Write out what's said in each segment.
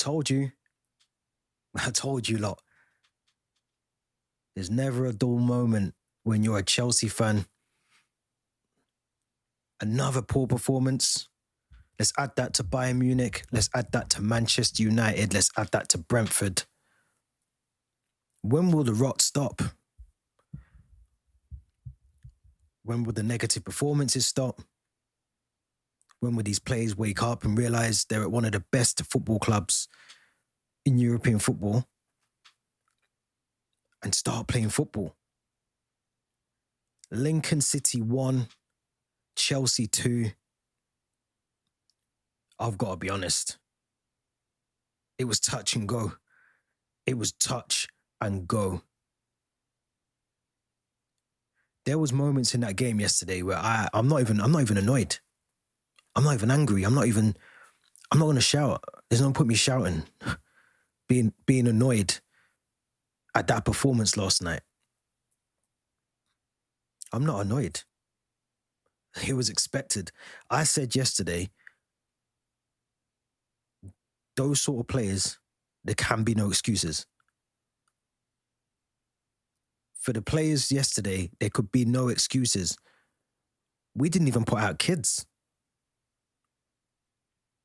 told you. I told you lot. There's never a dull moment when you're a Chelsea fan. Another poor performance. Let's add that to Bayern Munich. Let's add that to Manchester United. Let's add that to Brentford. When will the rot stop? When will the negative performances stop? When will these players wake up and realise they're at one of the best football clubs in European football and start playing football? Lincoln City 1, Chelsea 2. I've got to be honest. It was touch and go. It was touch and go. There was moments in that game yesterday where I'm not even annoyed. I'm not even angry. I'm not going to shout. There's no point me shouting, being annoyed at that performance last night. I'm not annoyed. It was expected. I said yesterday, those sort of players, there can be no excuses. For the players yesterday, there could be no excuses. We didn't even put out kids.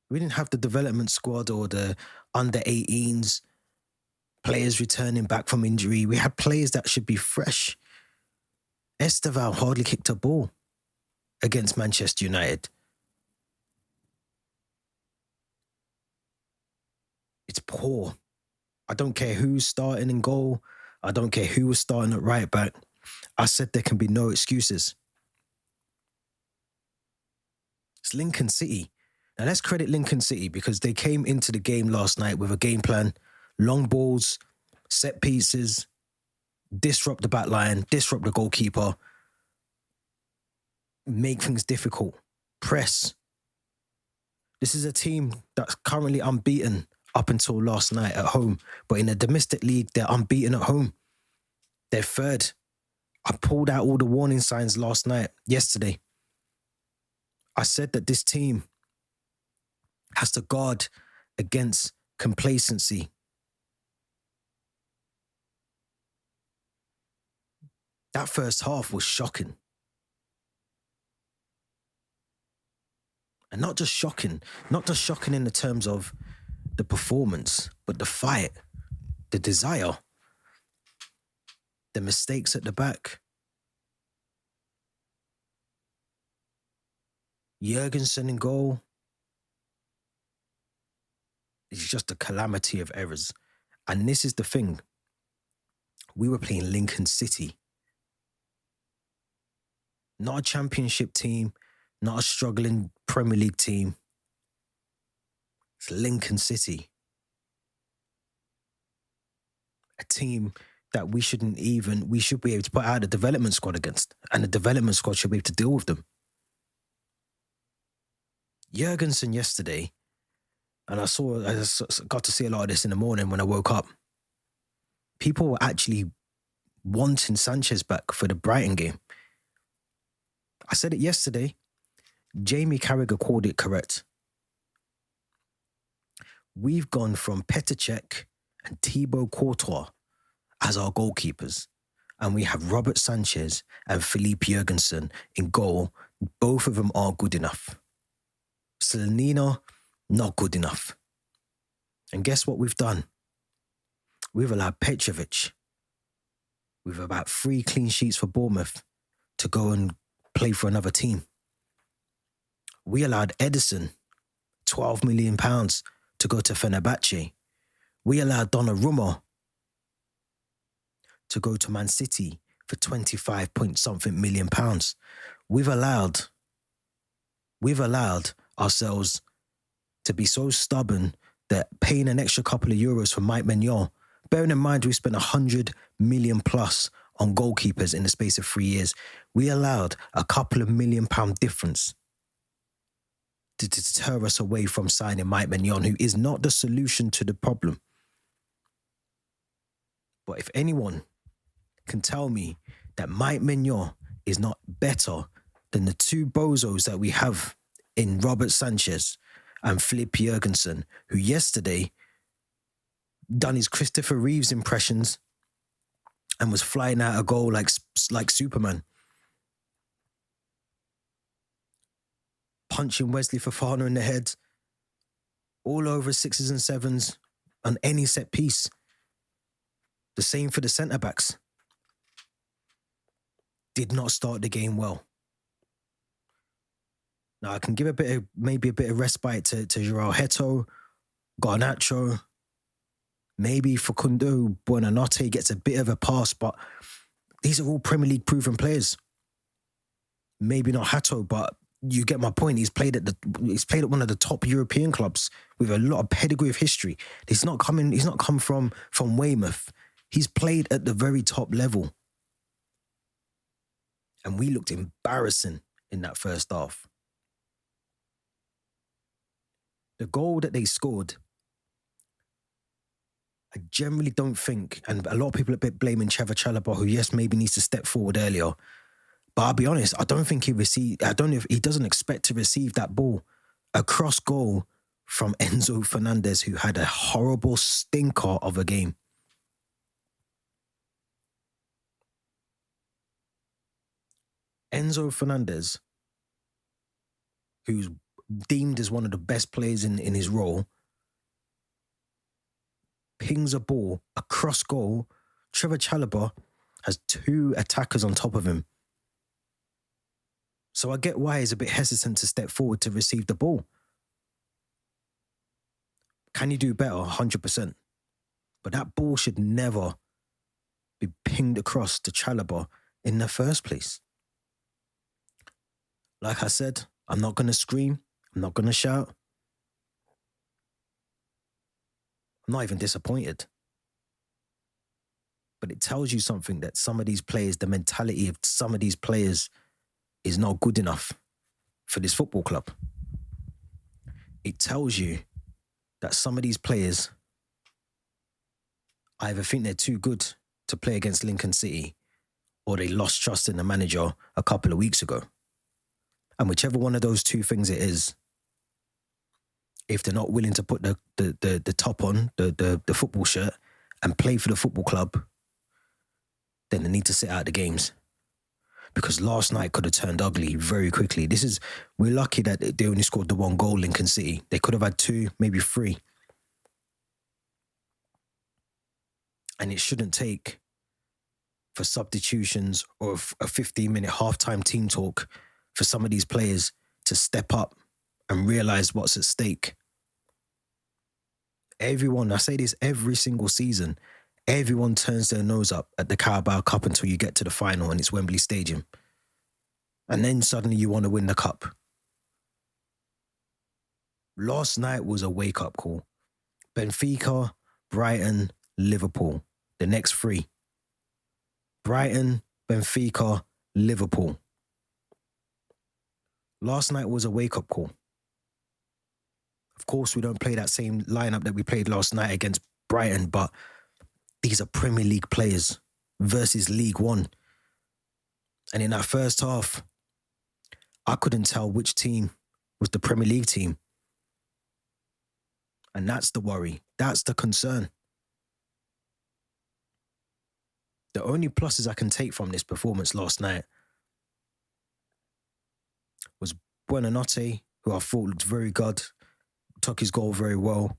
We didn't have the development squad or the under 18s, players returning back from injury. We had players that should be fresh. Esteval hardly kicked a ball against Manchester United. It's poor. I don't care who's starting in goal. I don't care who was starting at right back. I said there can be no excuses. It's Lincoln City. Now let's credit Lincoln City because they came into the game last night with a game plan. Long balls, set pieces, disrupt the back line, disrupt the goalkeeper, make things difficult, press. This is a team that's currently unbeaten up until last night at home. But in the domestic league, they're unbeaten at home. They're third. I pulled out all the warning signs yesterday. I said that this team has to guard against complacency. That first half was shocking. And not just shocking in the terms of the performance, but the fight, the desire, the mistakes at the back. Jurgensen in goal. It's just a calamity of errors. And this is the thing. We were playing Lincoln City. Not a championship team, not a struggling Premier League team. It's Lincoln City. A team that we should be able to put out a development squad against. And the development squad should be able to deal with them. Jurgensen yesterday, and I got to see a lot of this in the morning when I woke up. People were actually wanting Sanchez back for the Brighton game. I said it yesterday. Jamie Carragher called it correct. We've gone from Petr Cech and Thibaut Courtois as our goalkeepers. And we have Robert Sanchez and Philippe Jurgensen in goal. Both of them are good enough. Selenina, not good enough. And guess what we've done? We've allowed Petrovic, with about 3 clean sheets for Bournemouth, to go and play for another team. We allowed Edison, £12 million, to go to Fenerbahce. We allowed Donnarumma to go to Man City for 25 point something million pounds. We've allowed ourselves to be so stubborn that paying an extra couple of euros for Mike Maignan, bearing in mind we spent 100 million plus on goalkeepers in the space of 3 years, we allowed a couple of £1 million difference to deter us away from signing Mike Maignan, who is not the solution to the problem. But if anyone can tell me that Mike Maignan is not better than the 2 bozos that we have in Robert Sanchez and Philippe Jurgensen, who yesterday done his Christopher Reeves impressions and was flying out a goal like Superman. Punching Wesley Fofana in the head. All over 6s and 7s on any set piece. The same for the centre-backs. Did not start the game well. Now, I can give maybe a bit of respite to João Heto, Garnacho, maybe Facundo, Buonanotte gets a bit of a pass, but these are all Premier League proven players. Maybe not Heto, but you get my point. He's played at one of the top European clubs with a lot of pedigree of history. He's not come from Weymouth. He's played at the very top level. And we looked embarrassing in that first half. The goal that they scored, I generally don't think, and a lot of people are a bit blaming Trevor Chalobah, who, yes, maybe needs to step forward earlier. But I'll be honest, I don't know if he doesn't expect to receive that ball. A cross goal from Enzo Fernandez, who had a horrible stinker of a game. Enzo Fernandez, who's deemed as one of the best players in his role, pings a ball, a cross goal. Trevor Chalobah has 2 attackers on top of him. So I get why he's a bit hesitant to step forward to receive the ball. Can you do better? 100%. But that ball should never be pinged across to Chalobah in the first place. Like I said, I'm not going to scream. I'm not going to shout. I'm not even disappointed. But it tells you something that some of these players, the mentality of some of these players is not good enough for this football club. It tells you that some of these players either think they're too good to play against Lincoln City or they lost trust in the manager a couple of weeks ago. And whichever one of those two things it is, if they're not willing to put the top on, the football shirt, and play for the football club, then they need to sit out the games. Because last night could have turned ugly very quickly. We're lucky that they only scored the 1 goal, Lincoln City. They could have had 2, maybe 3. And it shouldn't take for substitutions or a 15-minute halftime team talk for some of these players to step up and realise what's at stake. Everyone, I say this every single season, everyone turns their nose up at the Carabao Cup until you get to the final and it's Wembley Stadium. And then suddenly you want to win the cup. Last night was a wake-up call. Benfica, Brighton, Liverpool. The next 3. Brighton, Benfica, Liverpool. Last night was a wake-up call. Of course, we don't play that same lineup that we played last night against Brighton, but these are Premier League players versus League One. And in that first half, I couldn't tell which team was the Premier League team. And that's the worry. That's the concern. The only pluses I can take from this performance last night was Buonanotte, who I thought looked very good, took his goal very well,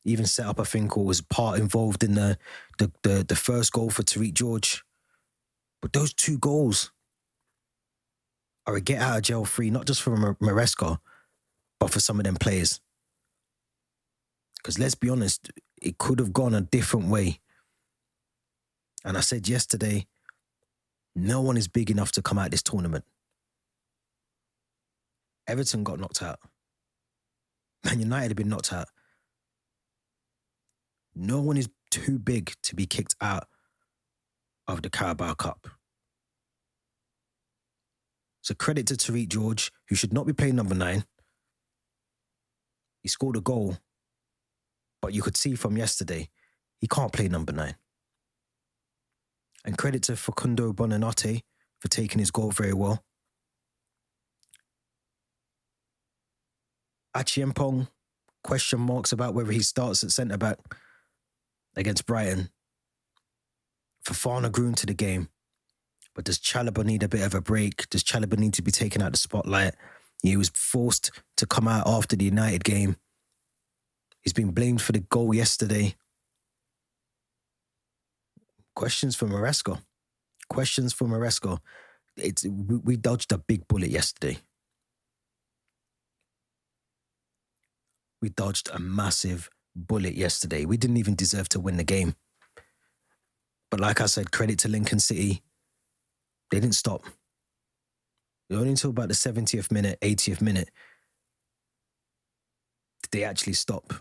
even set up, I think, or was part involved in the first goal for Tyrique George. But those 2 goals are a get out of jail free, not just for Maresca, but for some of them players. Because let's be honest, it could have gone a different way. And I said yesterday, no one is big enough to come out this tournament. Everton got knocked out. Man United have been knocked out. No one is too big to be kicked out of the Carabao Cup. So credit to Tyrique George, who should not be playing number 9. He scored a goal, but you could see from yesterday, he can't play number 9. And credit to Facundo Buonanotte for taking his goal very well. Acheampong, question marks about whether he starts at centre-back. against Brighton. Fofana grew into the game. But does Chalobah need a bit of a break? Does Chalobah need to be taken out of the spotlight? He was forced to come out after the United game. He's been blamed for the goal yesterday. Questions for Maresca. Questions for Maresca. We dodged a big bullet yesterday. We dodged a massive bullet yesterday. We didn't even deserve to win the game. But like I said, credit to Lincoln City. They didn't stop. Only until about the 70th minute, 80th minute, did they actually stop.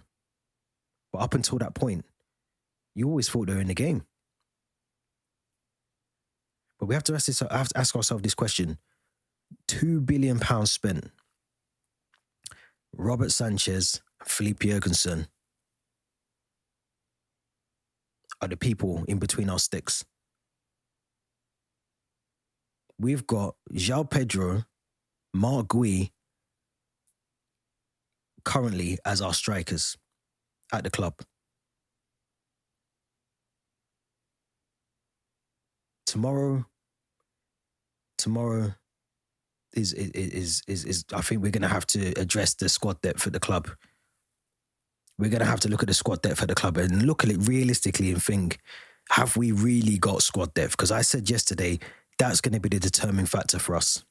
But up until that point, you always thought they were in the game. But we have to ask ourselves this question. £2 billion spent. Robert Sanchez, Felipe Jurgensen are the people in between our sticks. We've got João Pedro, Marc Gui currently as our strikers at the club. Tomorrow is I think we're going to have to address the squad depth at the club. We're going to have to look at the squad depth at the club and look at it realistically and think, have we really got squad depth? Because I said yesterday, that's going to be the determining factor for us.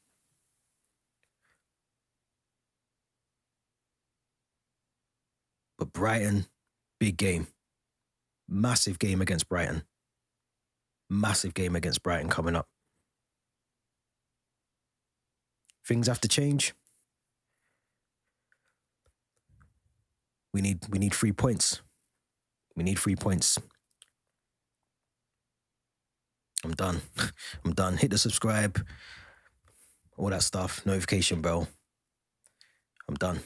But Brighton, big game. Massive game against Brighton. Massive game against Brighton coming up. Things have to change. We need 3 points. We need 3 points. I'm done. I'm done. Hit the subscribe. All that stuff. Notification bell. I'm done.